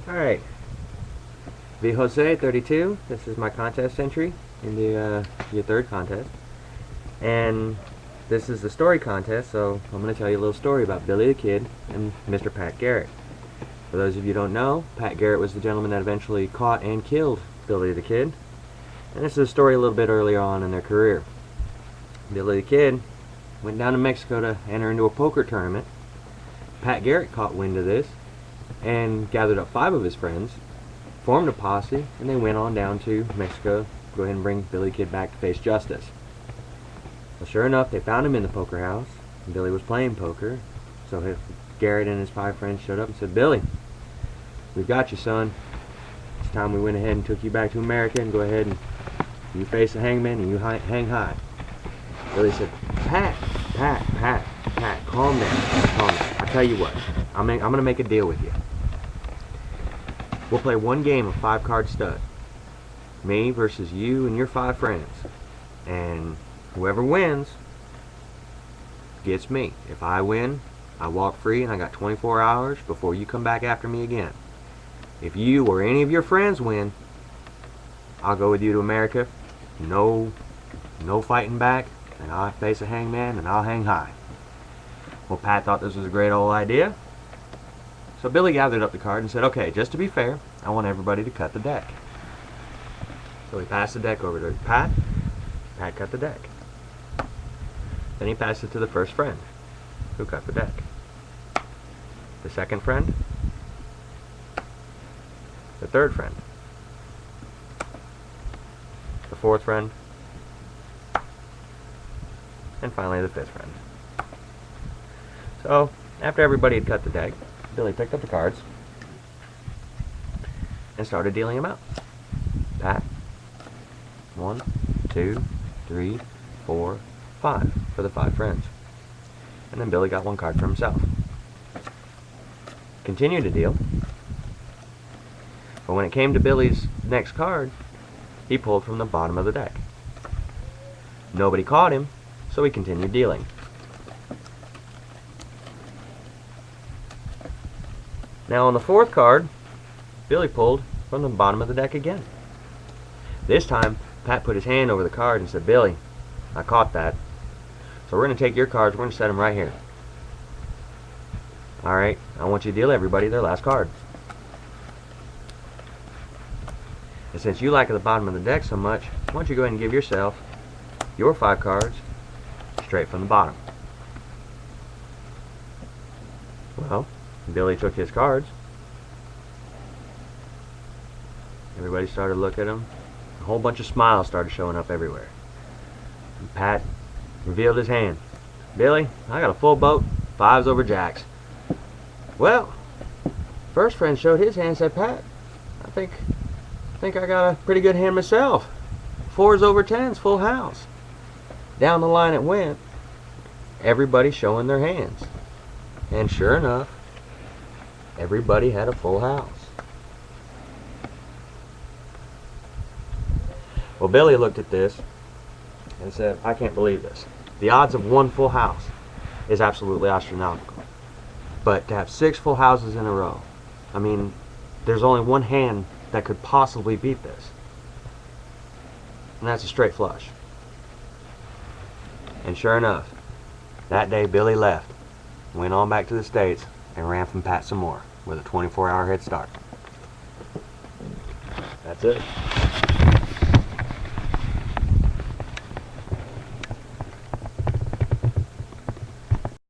Alright, vjose32, this is my contest entry into your third contest. And this is the story contest, so I'm going to tell you a little story about Billy the Kid and Mr. Pat Garrett. For those of you who don't know, Pat Garrett was the gentleman that eventually caught and killed Billy the Kid. And this is a story a little bit earlier on in their career. Billy the Kid went down to Mexico to enter into a poker tournament. Pat Garrett caught wind of this and gathered up 5 of his friends, formed a posse, and they went on down to Mexico to go ahead and bring Billy the Kid back to face justice. Well, sure enough, they found him in the poker house, and Billy was playing poker. So Garrett and his 5 friends showed up and said, "Billy, we've got you, son. It's time we went ahead and took you back to America, and go ahead and you face the hangman and you hang high." Billy said, Pat, calm down, calm down. I'll tell you what, I'm going to make a deal with you. We'll play one game of 5-card stud. Me versus you and your 5 friends. And whoever wins gets me. If I win, I walk free and I got 24 hours before you come back after me again. If you or any of your friends win, I'll go with you to America. No fighting back, and I'll face a hangman and I'll hang high. Well, Pat thought this was a great old idea. So Billy gathered up the card and said, "Okay, just to be fair, I want everybody to cut the deck." So he passed the deck over to Pat. Pat cut the deck. Then he passed it to the first friend, who cut the deck. The second friend. The third friend. The fourth friend. And finally the 5th friend. So, after everybody had cut the deck, Billy picked up the cards and started dealing them out. Pat, 1, 2, 3, 4, 5 for the 5 friends. And then Billy got 1 card for himself. Continued to deal. But when it came to Billy's next card, he pulled from the bottom of the deck. Nobody caught him, so he continued dealing. Now on the 4th card, Billy pulled from the bottom of the deck again. This time, Pat put his hand over the card and said, "Billy, I caught that. So we're going to take your cards, we're going to set them right here. Alright, I want you to deal everybody their last card. And since you like the bottom of the deck so much, why don't you go ahead and give yourself your 5 cards straight from the bottom." Well, Billy took his cards. Everybody started looking at him. A whole bunch of smiles started showing up everywhere. And Pat revealed his hand. "Billy, I got a full boat, 5s over jacks." Well, first friend showed his hand and said, "Pat, I think I got a pretty good hand myself. 4s over 10s, full house." Down the line it went. Everybody showing their hands. And sure enough, everybody had a full house. Well, Billy looked at this and said, "I can't believe this. The odds of 1 full house is absolutely astronomical. But to have 6 full houses in a row, I mean, there's only one hand that could possibly beat this. And that's a straight flush." And sure enough, that day Billy left, went on back to the States, and ran from Pat some more with a 24-hour head start. That's it.